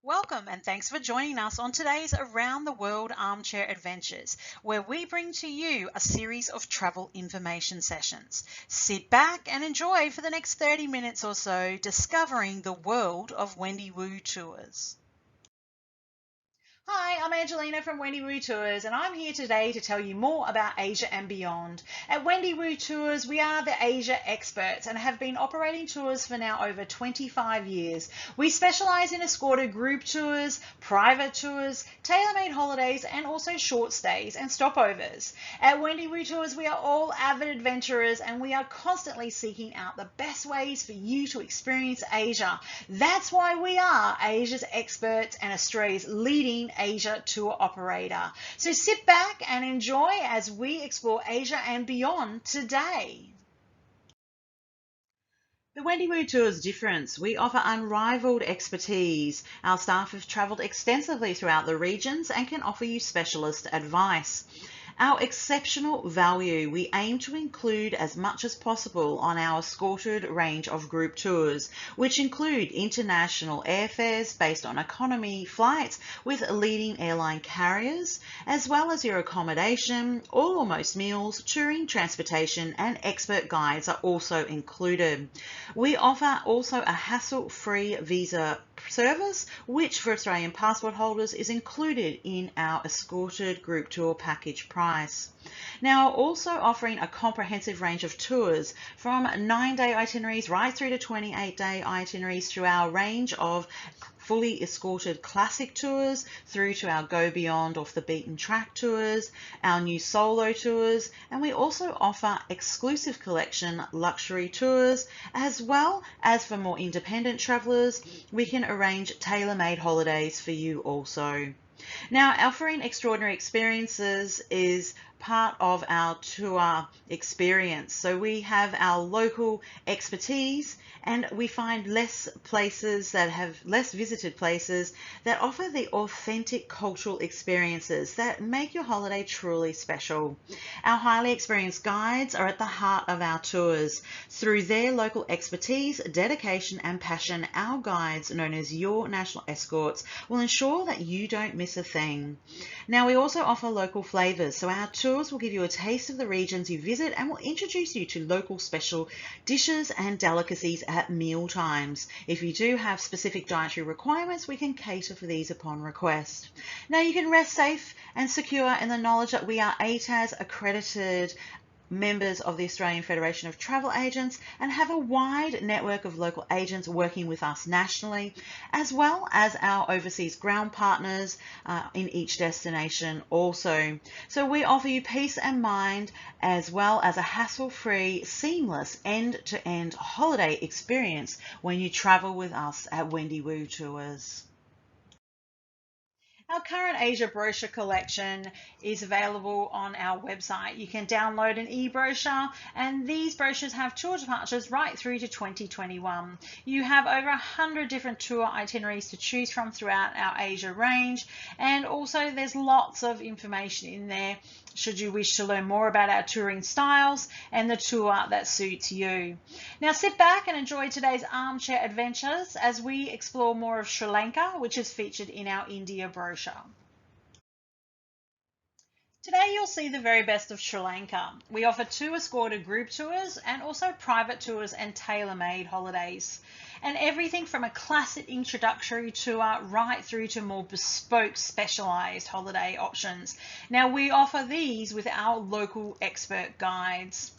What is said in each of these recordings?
Welcome and thanks for joining us on today's Around the World Armchair Adventures, where we bring to you a series of travel information sessions. Sit back and enjoy for the next 30 minutes or so discovering the world of Wendy Wu Tours. Hi, I'm Angelina from Wendy Wu Tours, and I'm here today to tell you more about Asia and beyond. At Wendy Wu Tours, we are the Asia experts and have been operating tours for now over 25 years. We specialise in escorted group tours, private tours, tailor-made holidays, and also short stays and stopovers. At Wendy Wu Tours, we are all avid adventurers and we are constantly seeking out the best ways for you to experience Asia. That's why we are Asia's experts and Australia's leading Asia tour operator. So sit back and enjoy as we explore Asia and beyond today. The Wendy Wu Tours difference. We offer unrivaled expertise. Our staff have travelled extensively throughout the regions and can offer you specialist advice. Our exceptional value. We aim to include as much as possible on our escorted range of group tours, which include international airfares based on economy flights with leading airline carriers, as well as your accommodation, all or most meals, touring, transportation, and expert guides are also included. We offer also a hassle-free visa service, which for Australian passport holders is included in our escorted group tour package price. Now, also offering a comprehensive range of tours from 9-day itineraries right through to 28-day itineraries through our range of fully escorted classic tours through to our go beyond off the beaten track tours, our new solo tours, and we also offer exclusive collection luxury tours, as well as for more independent travellers, we can arrange tailor-made holidays for you also. Now, offering extraordinary experiences is part of our tour experience. So we have our local expertise and we find less visited places that offer the authentic cultural experiences that make your holiday truly special. Our highly experienced guides are at the heart of our tours. Through their local expertise, dedication and passion, our guides, known as your national escorts, will ensure that you don't miss a thing. Now, we also offer local flavours, so our tours will give you a taste of the regions you visit and will introduce you to local special dishes and delicacies at meal times. If you do have specific dietary requirements, we can cater for these upon request. Now, you can rest safe and secure in the knowledge that we are ATAS accredited members of the Australian Federation of Travel Agents and have a wide network of local agents working with us nationally, as well as our overseas ground partners in each destination also. So we offer you peace and mind, as well as a hassle-free, seamless end-to-end holiday experience when you travel with us at Wendy Wu Tours. Our current Asia brochure collection is available on our website. You can download an e-brochure, and these brochures have tour departures right through to 2021. You have over 100 different tour itineraries to choose from throughout our Asia range, and also there's lots of information in there should you wish to learn more about our touring styles and the tour that suits you. Now sit back and enjoy today's armchair adventures as we explore more of Sri Lanka, which is featured in our India brochure. Today you'll see the very best of Sri Lanka. We offer 2 escorted group tours and also private tours and tailor-made holidays. And everything from a classic introductory tour right through to more bespoke specialised holiday options. Now we offer these with our local expert guides.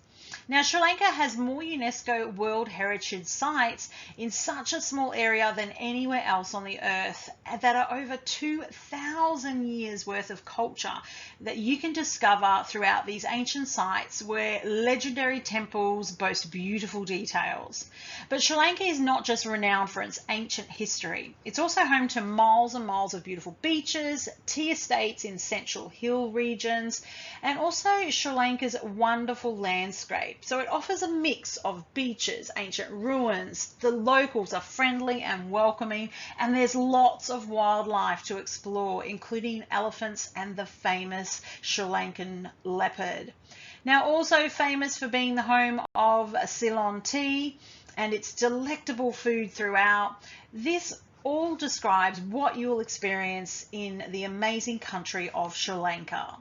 Now, Sri Lanka has more UNESCO World Heritage Sites in such a small area than anywhere else on the earth that are over 2,000 years worth of culture that you can discover throughout these ancient sites where legendary temples boast beautiful details. But Sri Lanka is not just renowned for its ancient history. It's also home to miles and miles of beautiful beaches, tea estates in central hill regions, and also Sri Lanka's wonderful landscape. So it offers a mix of beaches, ancient ruins, the locals are friendly and welcoming, and there's lots of wildlife to explore, including elephants and the famous Sri Lankan leopard. Now, also famous for being the home of Ceylon tea and its delectable food throughout, this all describes what you will experience in the amazing country of Sri Lanka.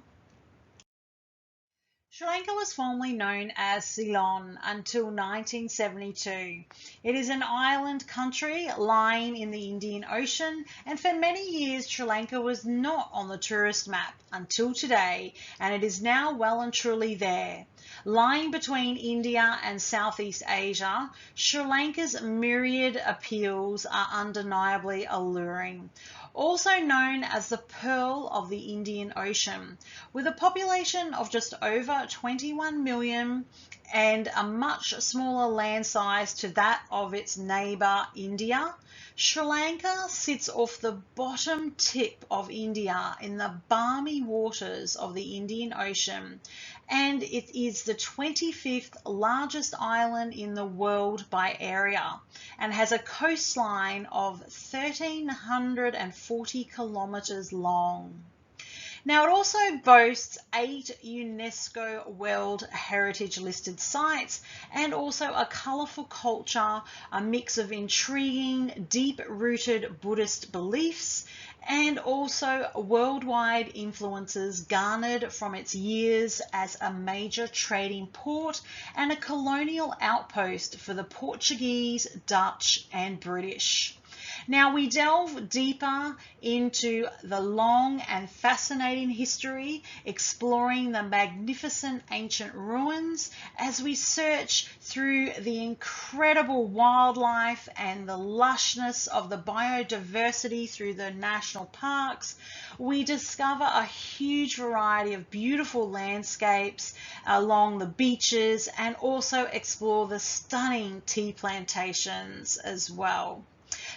Sri Lanka was formerly known as Ceylon until 1972. It is an island country lying in the Indian Ocean, and for many years Sri Lanka was not on the tourist map until today, and it is now well and truly there. Lying between India and Southeast Asia, Sri Lanka's myriad appeals are undeniably alluring. Also known as the Pearl of the Indian Ocean, with a population of just over 21 million and a much smaller land size to that of its neighbour India, Sri Lanka sits off the bottom tip of India in the balmy waters of the Indian Ocean, and it is the 25th largest island in the world by area and has a coastline of 1,340 kilometres long. Now, it also boasts 8 UNESCO World Heritage listed sites and also a colourful culture, a mix of intriguing, deep-rooted Buddhist beliefs and also worldwide influences garnered from its years as a major trading port and a colonial outpost for the Portuguese, Dutch and British. Now we delve deeper into the long and fascinating history, exploring the magnificent ancient ruins as we search through the incredible wildlife and the lushness of the biodiversity through the national parks. We discover a huge variety of beautiful landscapes along the beaches and also explore the stunning tea plantations as well.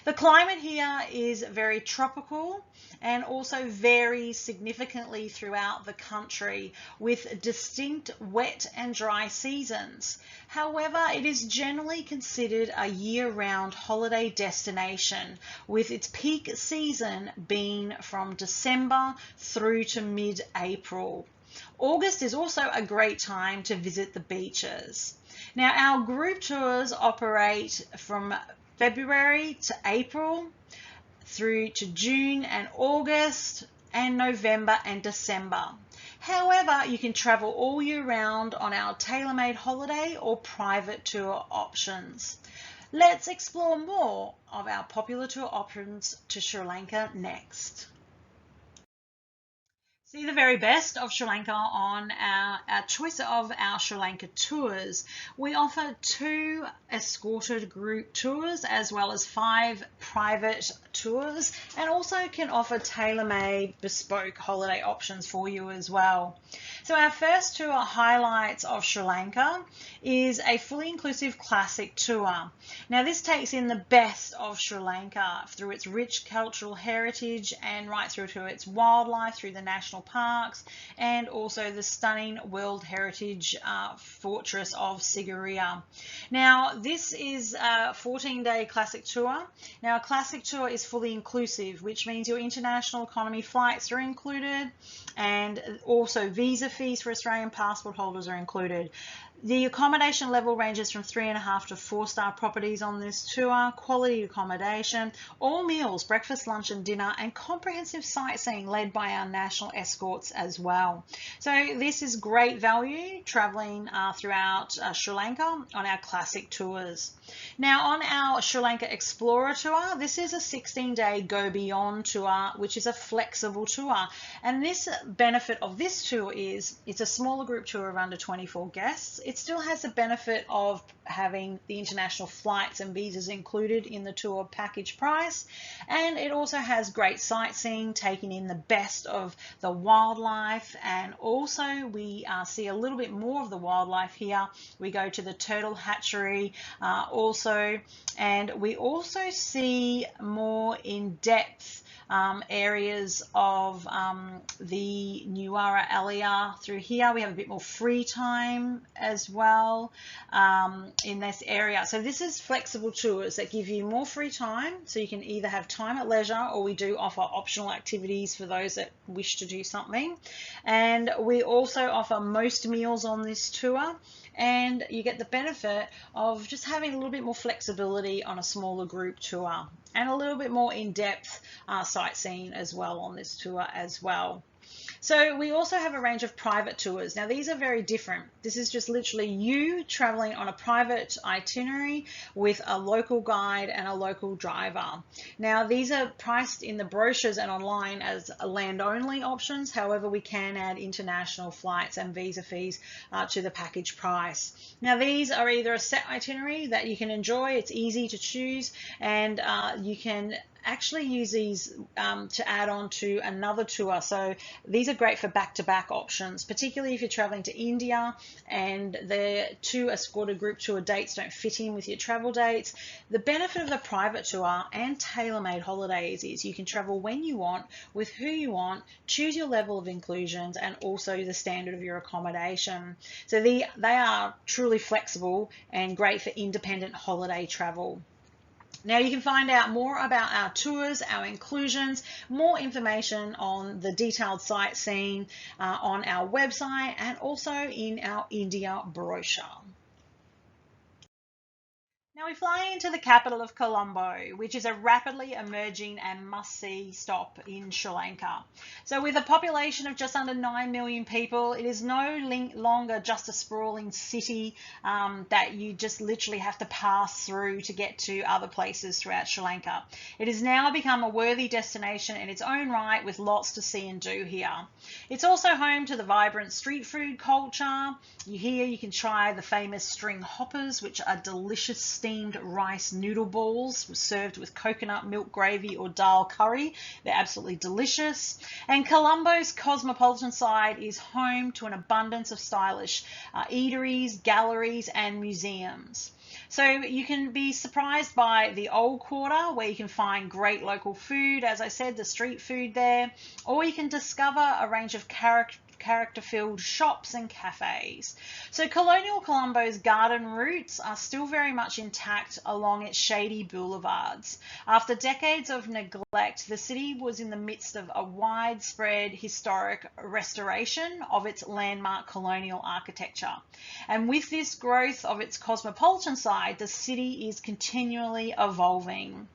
The climate here is very tropical and also varies significantly throughout the country with distinct wet and dry seasons. However, it is generally considered a year-round holiday destination, with its peak season being from December through to mid-April. August is also a great time to visit the beaches. Now, our group tours operate from February to April through to June and August and November and December. However, you can travel all year round on our tailor-made holiday or private tour options. Let's explore more of our popular tour options to Sri Lanka next. See the very best of Sri Lanka on our choice of our Sri Lanka tours. We offer 2 escorted group tours as well as 5 private tours, and also can offer tailor-made bespoke holiday options for you as well. So our first tour highlights of Sri Lanka is a fully inclusive classic tour. Now this takes in the best of Sri Lanka through its rich cultural heritage and right through to its wildlife, through the national parks and also the stunning World Heritage fortress of Sigiriya. Now this is a 14-day classic tour. Now a classic tour is fully inclusive, which means your international economy flights are included and also visa fees for Australian passport holders are included. The accommodation level ranges from 3.5 to 4-star properties on this tour, quality accommodation, all meals, breakfast, lunch and dinner, and comprehensive sightseeing led by our national escorts as well. So this is great value traveling throughout Sri Lanka on our classic tours. Now on our Sri Lanka Explorer tour, this is a 16-day Go Beyond tour, which is a flexible tour. And this benefit of this tour is it's a smaller group tour of under 24 guests. It still has the benefit of having the international flights and visas included in the tour package price, and it also has great sightseeing, taking in the best of the wildlife, and also we see a little bit more of the wildlife here. We go to the turtle hatchery also, and we also see more in-depth areas of the Nuwara Eliya through here. We have a bit more free time as well in this area. So this is flexible tours that give you more free time, so you can either have time at leisure, or we do offer optional activities for those that wish to do something. And we also offer most meals on this tour, and you get the benefit of just having a little bit more flexibility on a smaller group tour and a little bit more in-depth sightseeing as well on this tour as well. So we also have a range of private tours. Now these are very different. This is just literally you traveling on a private itinerary with a local guide and a local driver. Now these are priced in the brochures and online as land-only options. However, we can add international flights and visa fees to the package price. Now these are either a set itinerary that you can enjoy, it's easy to choose, and you can actually use these to add on to another tour. So these are great for back-to-back options, particularly if you're traveling to India and the 2 escorted group tour dates don't fit in with your travel dates. The benefit of the private tour and tailor-made holidays is you can travel when you want, with who you want, choose your level of inclusions, and also the standard of your accommodation. So they are truly flexible and great for independent holiday travel. Now you can find out more about our tours, our inclusions, more information on the detailed sightseeing on our website and also in our India brochure. Now we fly into the capital of Colombo, which is a rapidly emerging and must-see stop in Sri Lanka. So with a population of just under 9 million people, it is no longer just a sprawling city that you just literally have to pass through to get to other places throughout Sri Lanka. It has now become a worthy destination in its own right with lots to see and do here. It's also home to the vibrant street food culture. Here you can try the famous string hoppers, which are delicious steamed rice noodle balls served with coconut milk gravy or dal curry. They're absolutely delicious. And Colombo's cosmopolitan side is home to an abundance of stylish eateries, galleries and museums. So you can be surprised by the old quarter where you can find great local food, as I said, the street food there, or you can discover a range of character-filled shops and cafes. So colonial Colombo's garden roots are still very much intact along its shady boulevards. After decades of neglect, the city was in the midst of a widespread historic restoration of its landmark colonial architecture. And with this growth of its cosmopolitan side, the city is continually evolving.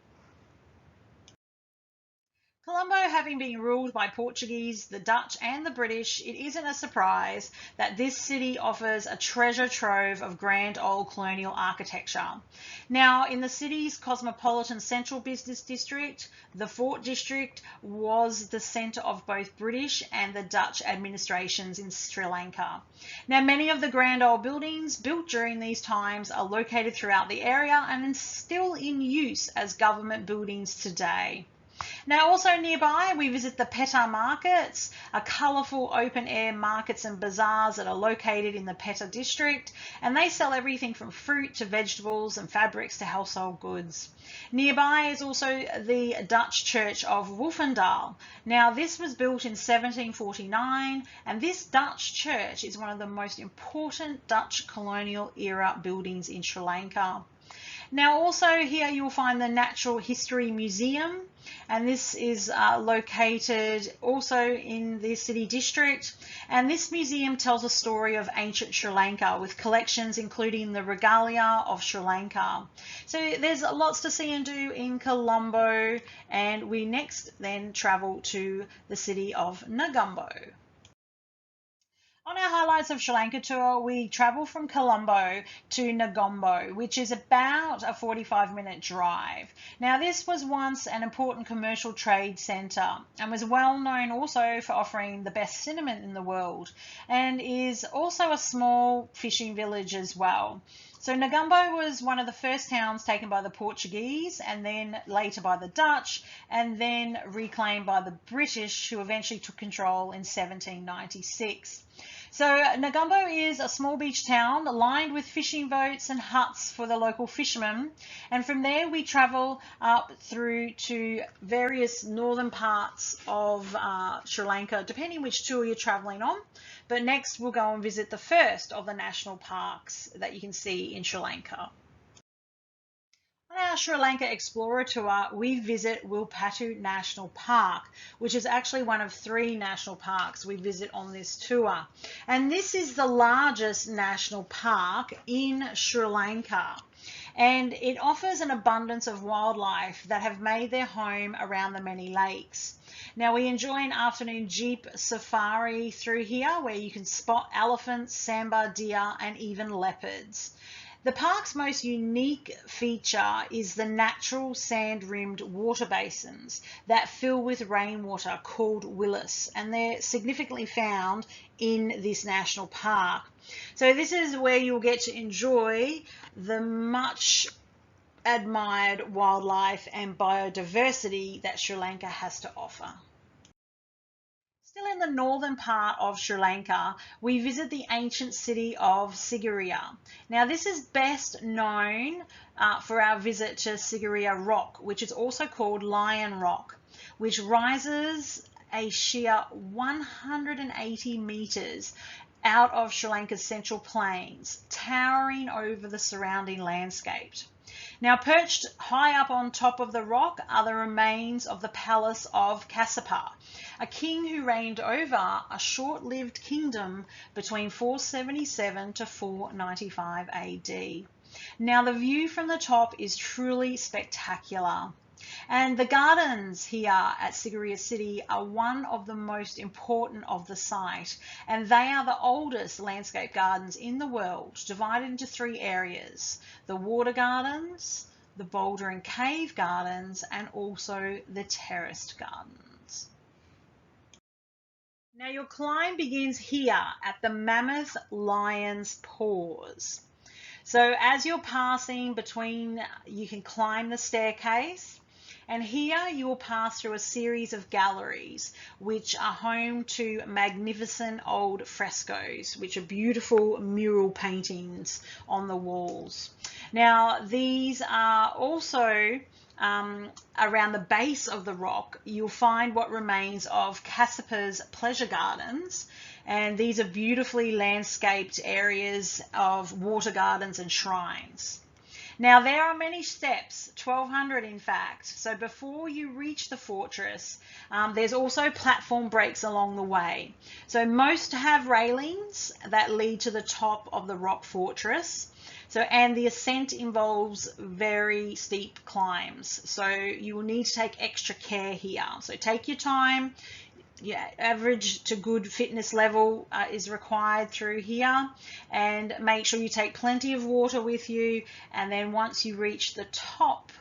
Colombo having been ruled by Portuguese, the Dutch and the British, it isn't a surprise that this city offers a treasure trove of grand old colonial architecture. Now, in the city's cosmopolitan central business district, the Fort District was the centre of both British and the Dutch administrations in Sri Lanka. Now, many of the grand old buildings built during these times are located throughout the area and still in use as government buildings today. Now also nearby we visit the Peta markets, a colourful open-air markets and bazaars that are located in the Peta district, and they sell everything from fruit to vegetables and fabrics to household goods. Nearby is also the Dutch church of Wolfendal. Now this was built in 1749 and this Dutch church is one of the most important Dutch colonial era buildings in Sri Lanka. Now also here you'll find the Natural History Museum, and this is located also in the city district, and this museum tells a story of ancient Sri Lanka with collections including the regalia of Sri Lanka. So there's lots to see and do in Colombo, and we next then travel to the city of Negombo. On our Highlights of Sri Lanka tour, we travel from Colombo to Negombo, which is about a 45-minute drive. Now, this was once an important commercial trade centre and was well known also for offering the best cinnamon in the world, and is also a small fishing village as well. So Negombo was one of the first towns taken by the Portuguese and then later by the Dutch and then reclaimed by the British, who eventually took control in 1796. So Negombo is a small beach town lined with fishing boats and huts for the local fishermen, and from there we travel up through to various northern parts of Sri Lanka, depending which tour you're traveling on. But next we'll go and visit the first of the national parks that you can see in Sri Lanka. On our Sri Lanka Explorer tour, we visit Wilpattu National Park, which is actually one of 3 national parks we visit on this tour. And this is the largest national park in Sri Lanka. and it offers an abundance of wildlife that have made their home around the many lakes. Now, we enjoy an afternoon jeep safari through here where you can spot elephants, sambar deer, and even leopards. The park's most unique feature is the natural sand-rimmed water basins that fill with rainwater called willows, and they're significantly found in this national park. So this is where you'll get to enjoy the much admired wildlife and biodiversity that Sri Lanka has to offer. Still in the northern part of Sri Lanka, we visit the ancient city of Sigiriya. Now, this is best known for our visit to Sigiriya Rock, which is also called Lion Rock, which rises a sheer 180 metres out of Sri Lanka's central plains, towering over the surrounding landscape. Now, perched high up on top of the rock are the remains of the palace of Kassapa, a king who reigned over a short-lived kingdom between 477 to 495 AD. Now, the view from the top is truly spectacular. And the gardens here at Sigiriya City are one of the most important of the site, and they are the oldest landscape gardens in the world, divided into 3 areas: the water gardens, the boulder and cave gardens, and also the terraced gardens. Now, your climb begins here at the Mammoth Lion's Paws. So as you're passing between, you can climb the staircase. And here you will pass through a series of galleries, which are home to magnificent old frescoes, which are beautiful mural paintings on the walls. Now, these are also around the base of the rock. You'll find what remains of Kassapa's pleasure gardens. And these are beautifully landscaped areas of water gardens and shrines. Now, there are many steps, 1,200 in fact, so before you reach the fortress, there's also platform breaks along the way. So most have railings that lead to the top of the rock fortress. And the ascent involves very steep climbs, so you will need to take extra care here. So take your time. Yeah, average to good fitness level is required through here, and make sure you take plenty of water with you. And then once you reach the top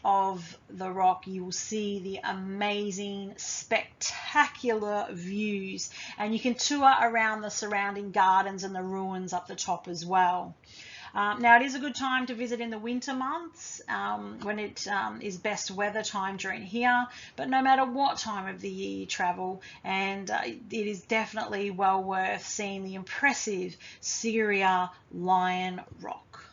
of the rock, you will see the amazing, spectacular views, and you can tour around the surrounding gardens and the ruins up the top as well. Now, it is a good time to visit in the winter months when it is best weather time during here, but no matter what time of the year you travel, and it is definitely well worth seeing the impressive Sigiriya Lion Rock.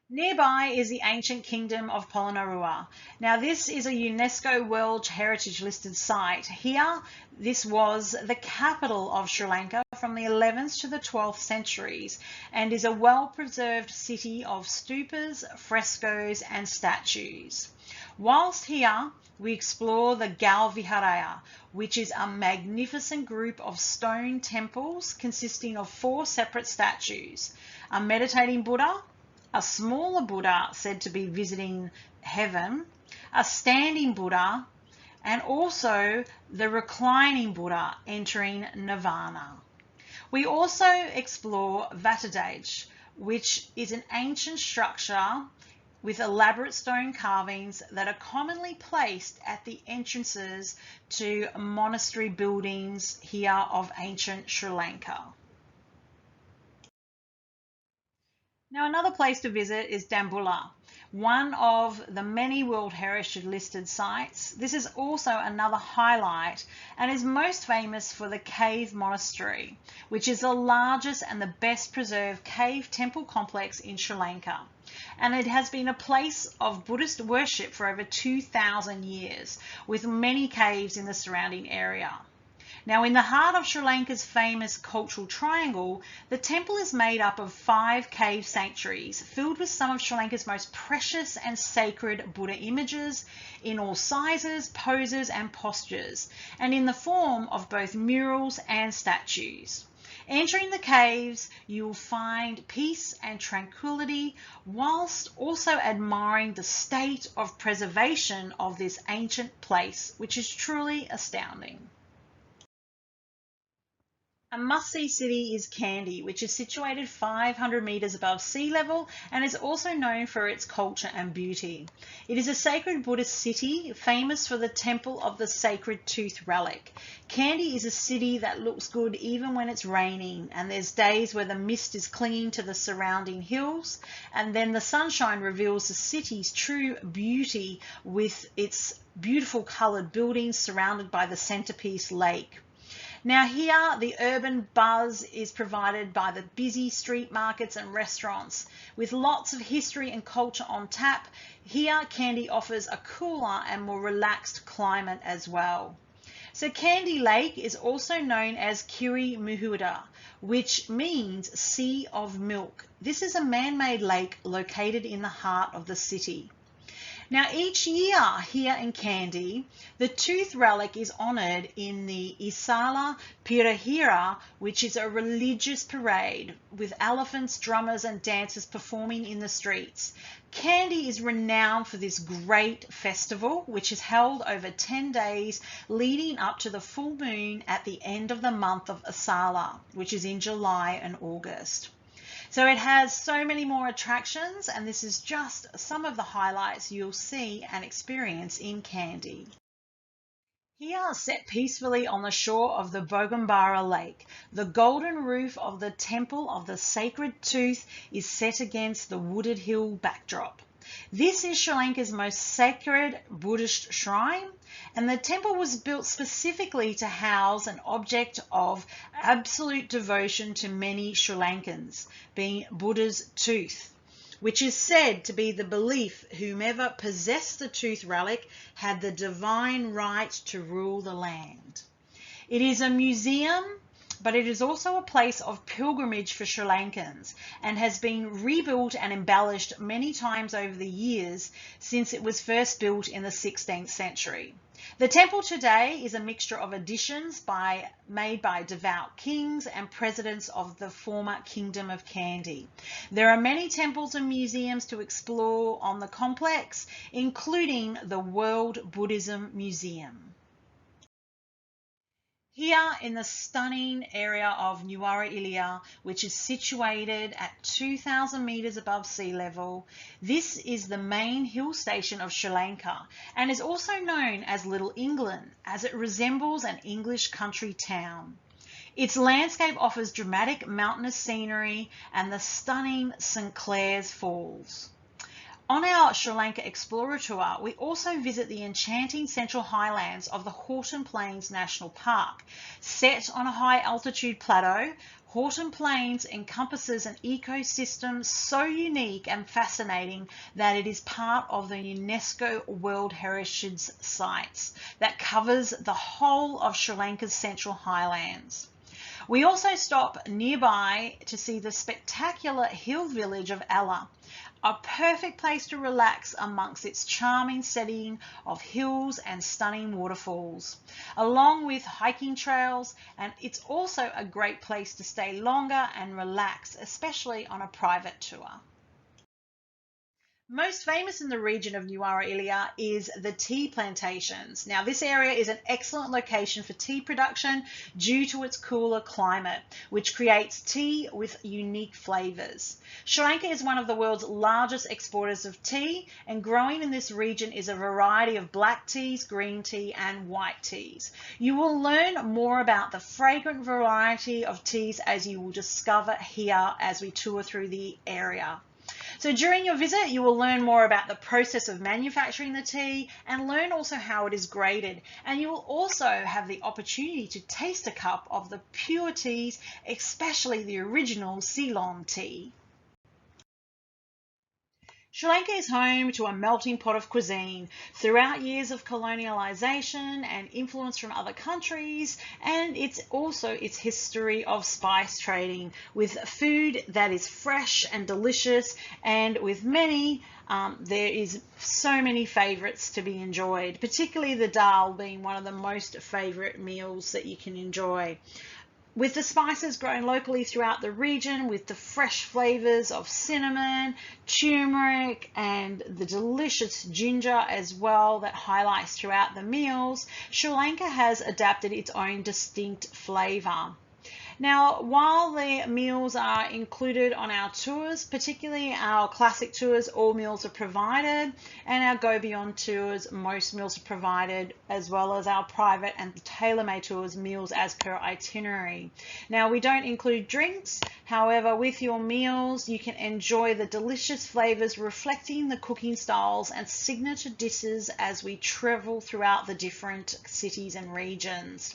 Nearby is the ancient kingdom of Polonnaruwa. Now, this is a UNESCO World Heritage listed site. Here, this was the capital of Sri Lanka from the 11th to the 12th centuries, and is a well-preserved city of stupas, frescoes, and statues. Whilst here, we explore the Galviharaya, which is a magnificent group of stone temples consisting of 4 separate statues: a meditating Buddha, a smaller Buddha said to be visiting heaven, a standing Buddha, and also the reclining Buddha entering nirvana. We also explore Vatadaj, which is an ancient structure with elaborate stone carvings that are commonly placed at the entrances to monastery buildings here of ancient Sri Lanka. Now, another place to visit is Dambulla, one of the many World Heritage listed sites. This is also another highlight and is most famous for the Cave Monastery, which is the largest and the best preserved cave temple complex in Sri Lanka. And it has been a place of Buddhist worship for over 2,000 years, with many caves in the surrounding area. Now, in the heart of Sri Lanka's famous cultural triangle, the temple is made up of 5 cave sanctuaries filled with some of Sri Lanka's most precious and sacred Buddha images in all sizes, poses and postures, and in the form of both murals and statues. Entering the caves, you will find peace and tranquility whilst also admiring the state of preservation of this ancient place, which is truly astounding. A must-see city is Kandy, which is situated 500 metres above sea level and is also known for its culture and beauty. It is a sacred Buddhist city, famous for the Temple of the Sacred Tooth Relic. Kandy is a city that looks good even when it's raining, and there's days where the mist is clinging to the surrounding hills, and then the sunshine reveals the city's true beauty with its beautiful coloured buildings surrounded by the centrepiece lake. Now here, the urban buzz is provided by the busy street markets and restaurants. With lots of history and culture on tap, here Kandy offers a cooler and more relaxed climate as well. So Kandy Lake is also known as Kiri Muhuda, which means Sea of Milk. This is a man-made lake located in the heart of the city. Now, each year here in Kandy, the tooth relic is honoured in the Isala Pirahira, which is a religious parade with elephants, drummers and dancers performing in the streets. Kandy is renowned for this great festival, which is held over 10 days leading up to the full moon at the end of the month of Isala, which is in July and August. So it has so many more attractions, and this is just some of the highlights you'll see and experience in Kandy. Here, set peacefully on the shore of the Bogambara Lake, the golden roof of the Temple of the Sacred Tooth is set against the wooded hill backdrop. This is Sri Lanka's most sacred Buddhist shrine, and the temple was built specifically to house an object of absolute devotion to many Sri Lankans, being Buddha's tooth, which is said to be the belief whomever possessed the tooth relic had the divine right to rule the land. It is a museum, but it is also a place of pilgrimage for Sri Lankans and has been rebuilt and embellished many times over the years since it was first built in the 16th century. The temple today is a mixture of additions made by devout kings and presidents of the former Kingdom of Kandy. There are many temples and museums to explore on the complex, including the World Buddhism Museum. Here in the stunning area of Nuwara Eliya, which is situated at 2,000 metres above sea level, this is the main hill station of Sri Lanka and is also known as Little England, as it resembles an English country town. Its landscape offers dramatic mountainous scenery and the stunning St Clair's Falls. On our Sri Lanka Explorer Tour, we also visit the enchanting Central Highlands of the Horton Plains National Park. Set on a high altitude plateau, Horton Plains encompasses an ecosystem so unique and fascinating that it is part of the UNESCO World Heritage Sites that covers the whole of Sri Lanka's Central Highlands. We also stop nearby to see the spectacular hill village of Ella, a perfect place to relax amongst its charming setting of hills and stunning waterfalls, along with hiking trails, and it's also a great place to stay longer and relax, especially on a private tour. Most famous in the region of Nuwara Eliya is the tea plantations. Now, this area is an excellent location for tea production due to its cooler climate, which creates tea with unique flavours. Sri Lanka is one of the world's largest exporters of tea, and growing in this region is a variety of black teas, green tea and white teas. You will learn more about the fragrant variety of teas as you will discover here as we tour through the area. So during your visit, you will learn more about the process of manufacturing the tea and learn also how it is graded. And you will also have the opportunity to taste a cup of the pure teas, especially the original Ceylon tea. Sri Lanka is home to a melting pot of cuisine throughout years of colonialisation and influence from other countries, and it's also its history of spice trading with food that is fresh and delicious, and with many there is so many favourites to be enjoyed, particularly the dal being one of the most favourite meals that you can enjoy. With the spices grown locally throughout the region, with the fresh flavours of cinnamon, turmeric, and the delicious ginger as well that highlights throughout the meals, Sri Lanka has adapted its own distinct flavour. Now, while the meals are included on our tours, particularly our classic tours, all meals are provided, and our Go Beyond tours, most meals are provided, as well as our private and tailor-made tours, meals as per itinerary. Now, we don't include drinks. However, with your meals, you can enjoy the delicious flavors reflecting the cooking styles and signature dishes as we travel throughout the different cities and regions.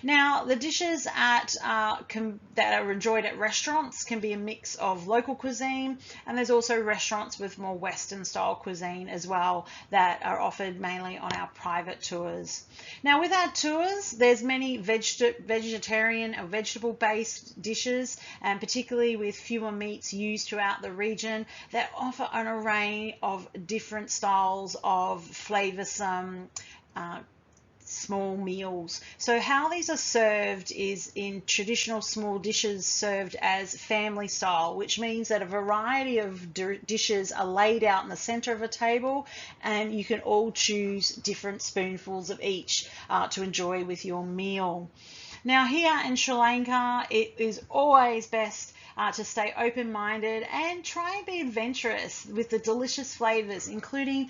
Now, the dishes that are enjoyed at restaurants can be a mix of local cuisine, and there's also restaurants with more Western style cuisine as well that are offered mainly on our private tours. Now, with our tours, there's many vegetarian or vegetable based dishes, and particularly with fewer meats used throughout the region, that offer an array of different styles of flavoursome small meals. So how these are served is in traditional small dishes served as family style, which means that a variety of dishes are laid out in the center of a table, and you can all choose different spoonfuls of each to enjoy with your meal. Now, here in Sri Lanka, it is always best to stay open-minded and try and be adventurous with the delicious flavors, including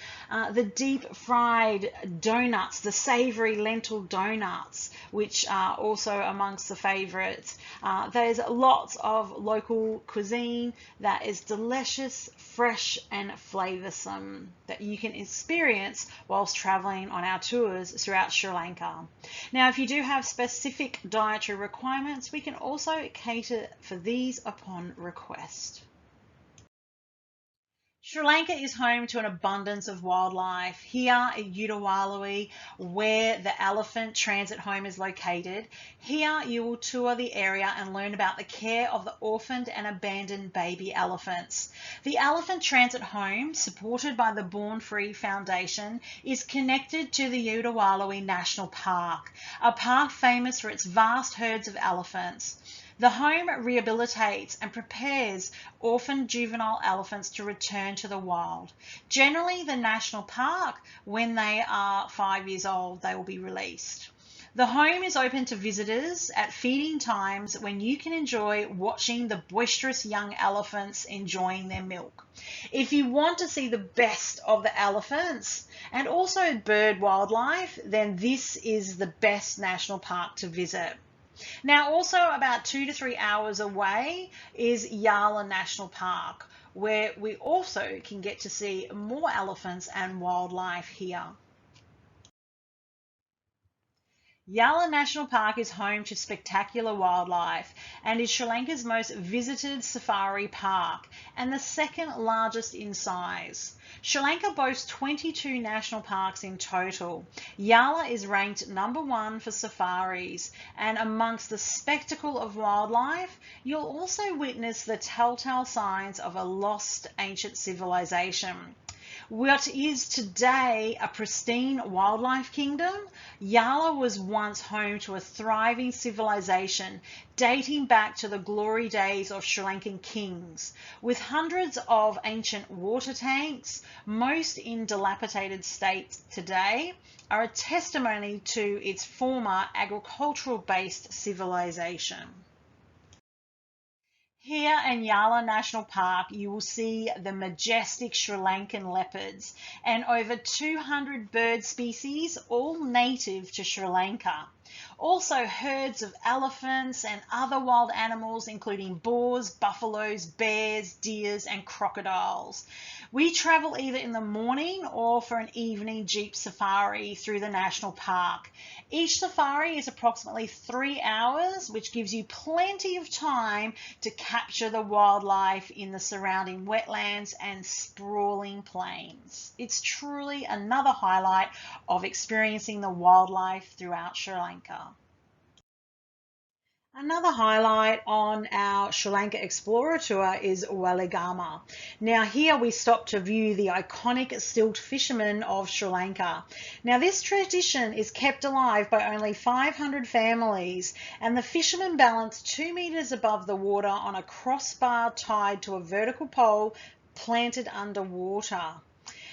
the deep fried donuts, the savory lentil donuts, which are also amongst the favorites. There's lots of local cuisine that is delicious, fresh, and flavorsome that you can experience whilst traveling on our tours throughout Sri Lanka. Now, if you do have specific dietary requirements, we can also cater for these upon request. Sri Lanka is home to an abundance of wildlife. Here at Utawalawi, where the elephant transit home is located, here you will tour the area and learn about the care of the orphaned and abandoned baby elephants. The elephant transit home, supported by the Born Free Foundation, is connected to the Utawalawi National Park, a park famous for its vast herds of elephants. The home rehabilitates and prepares orphaned juvenile elephants to return to the wild. Generally, the national park, when they are 5 years old, they will be released. The home is open to visitors at feeding times when you can enjoy watching the boisterous young elephants enjoying their milk. If you want to see the best of the elephants and also bird wildlife, then this is the best national park to visit. Now, also about 2 to 3 hours away is Yala National Park, where we also can get to see more elephants and wildlife here. Yala National Park is home to spectacular wildlife and is Sri Lanka's most visited safari park and the second largest in size. Sri Lanka boasts 22 national parks in total. Yala is ranked #1 for safaris, and amongst the spectacle of wildlife, you'll also witness the telltale signs of a lost ancient civilization. What is today a pristine wildlife kingdom, Yala was once home to a thriving civilization dating back to the glory days of Sri Lankan kings. With hundreds of ancient water tanks, most in dilapidated state today, are a testimony to its former agricultural-based civilization. Here in Yala National Park, you will see the majestic Sri Lankan leopards and over 200 bird species, all native to Sri Lanka. Also herds of elephants and other wild animals, including boars, buffaloes, bears, deers, and crocodiles. We travel either in the morning or for an evening jeep safari through the national park. Each safari is approximately 3 hours, which gives you plenty of time to capture the wildlife in the surrounding wetlands and sprawling plains. It's truly another highlight of experiencing the wildlife throughout Sri Lanka. Another highlight on our Sri Lanka Explorer Tour is Waligama. Now here we stop to view the iconic stilt fishermen of Sri Lanka. Now this tradition is kept alive by only 500 families, and the fishermen balance 2 meters above the water on a crossbar tied to a vertical pole planted underwater.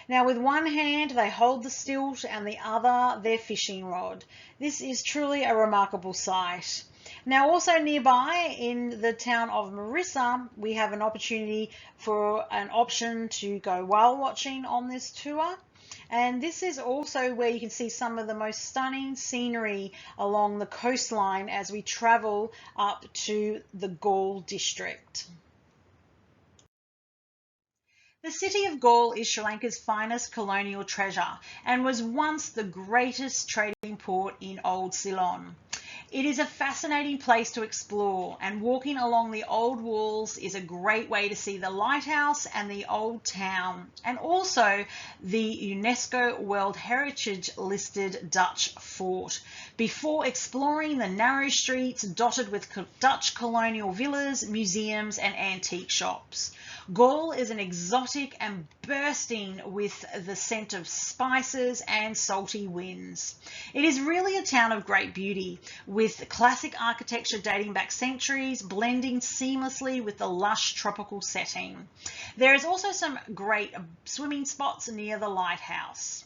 Now with one hand they hold the stilt and the other their fishing rod. This is truly a remarkable sight. Now also nearby in the town of Marissa, we have an opportunity for an option to go whale watching on this tour. And this is also where you can see some of the most stunning scenery along the coastline as we travel up to the Galle district. The city of Galle is Sri Lanka's finest colonial treasure and was once the greatest trading port in Old Ceylon. It is a fascinating place to explore, and walking along the old walls is a great way to see the lighthouse and the old town, and also the UNESCO World Heritage listed Dutch fort, before exploring the narrow streets dotted with Dutch colonial villas, museums and antique shops. Galle is an exotic and bursting with the scent of spices and salty winds. It is really a town of great beauty, with classic architecture dating back centuries, blending seamlessly with the lush tropical setting. There is also some great swimming spots near the lighthouse.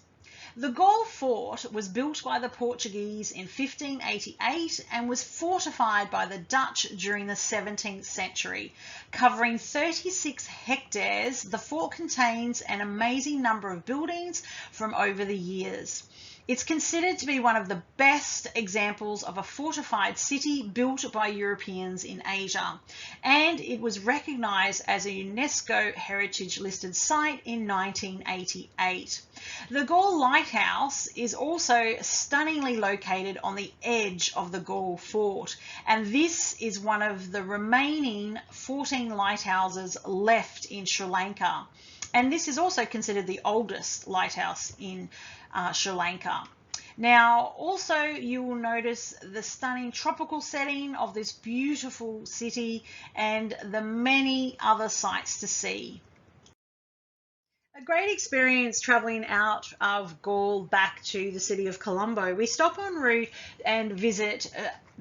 The Galle Fort was built by the Portuguese in 1588 and was fortified by the Dutch during the 17th century. Covering 36 hectares, the fort contains an amazing number of buildings from over the years. It's considered to be one of the best examples of a fortified city built by Europeans in Asia, and it was recognised as a UNESCO Heritage listed site in 1988. The Galle Lighthouse is also stunningly located on the edge of the Galle Fort, and this is one of the remaining 14 lighthouses left in Sri Lanka. And this is also considered the oldest lighthouse in Sri Lanka. Now, also you will notice the stunning tropical setting of this beautiful city and the many other sights to see. A great experience travelling out of Galle back to the city of Colombo. We stop en route and visit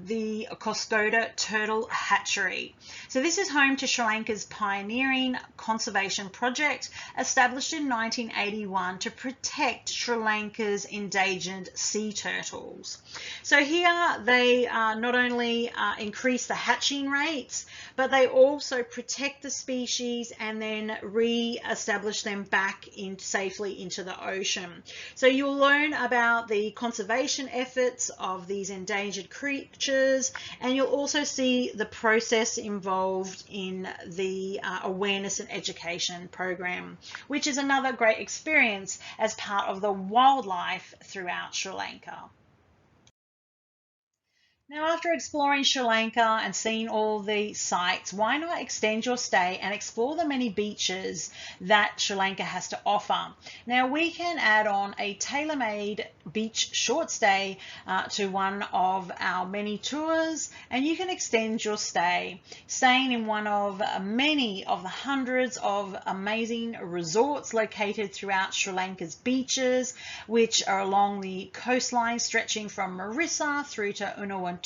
the Koskoda Turtle Hatchery. So this is home to Sri Lanka's pioneering conservation project established in 1981 to protect Sri Lanka's endangered sea turtles. So here they not only increase the hatching rates, but they also protect the species and then re-establish them back safely into the ocean. So you'll learn about the conservation efforts of these endangered creatures, and you'll also see the process involved in the awareness and education program, which is another great experience as part of the wildlife throughout Sri Lanka. Now, after exploring Sri Lanka and seeing all the sites, why not extend your stay and explore the many beaches that Sri Lanka has to offer? Now, we can add on a tailor-made beach short stay to one of our many tours, and you can extend your stay, staying in one of many of the hundreds of amazing resorts located throughout Sri Lanka's beaches, which are along the coastline stretching from Marissa through to Unawantuna,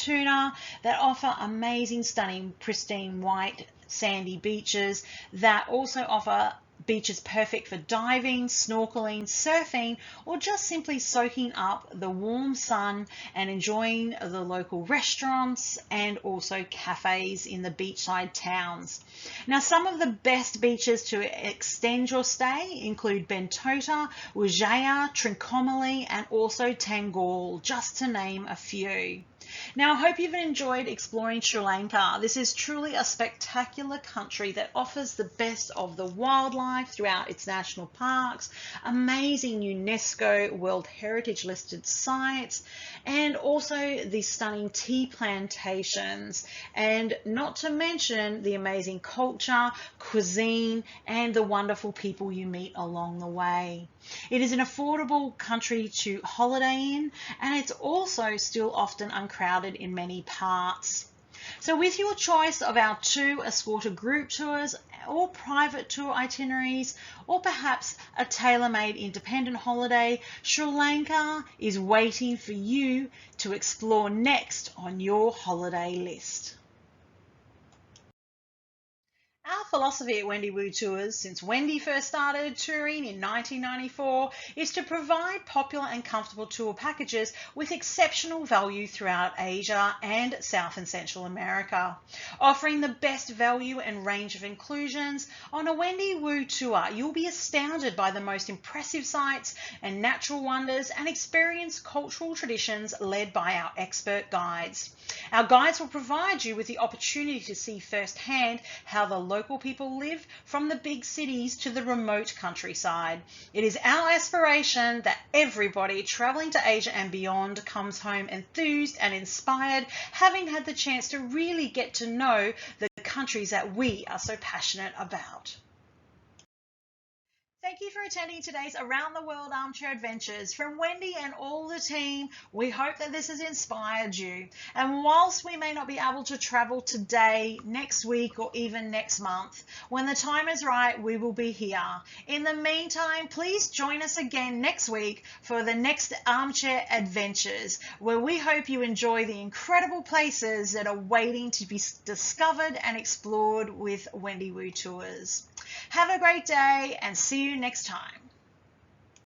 that offer amazing, stunning, pristine, white, sandy beaches that also offer beaches perfect for diving, snorkeling, surfing, or just simply soaking up the warm sun and enjoying the local restaurants and also cafes in the beachside towns. Now, some of the best beaches to extend your stay include Bentota, Wijaya, Trincomalee, and also Tangaul, just to name a few. Now, I hope you've enjoyed exploring Sri Lanka. This is truly a spectacular country that offers the best of the wildlife throughout its national parks, amazing UNESCO World Heritage listed sites, and also the stunning tea plantations, and not to mention the amazing culture, cuisine, and the wonderful people you meet along the way. It is an affordable country to holiday in, and it's also still often uncrowded in many parts. So with your choice of our 2 escorted group tours or private tour itineraries, or perhaps a tailor-made independent holiday, Sri Lanka is waiting for you to explore next on your holiday list. Our philosophy at Wendy Woo Tours, since Wendy first started touring in 1994, is to provide popular and comfortable tour packages with exceptional value throughout Asia and South and Central America. Offering the best value and range of inclusions, on a Wendy Woo tour, you'll be astounded by the most impressive sights and natural wonders and experience cultural traditions led by our expert guides. Our guides will provide you with the opportunity to see firsthand how the local people live, from the big cities to the remote countryside. It is our aspiration that everybody traveling to Asia and beyond comes home enthused and inspired, having had the chance to really get to know the countries that we are so passionate about. Thank you for attending today's Around the World Armchair Adventures. From Wendy and all the team, we hope that this has inspired you. And whilst we may not be able to travel today, next week, or even next month, when the time is right, we will be here. In the meantime, please join us again next week for the next Armchair Adventures, where we hope you enjoy the incredible places that are waiting to be discovered and explored with Wendy Woo Tours. Have a great day and see you next time.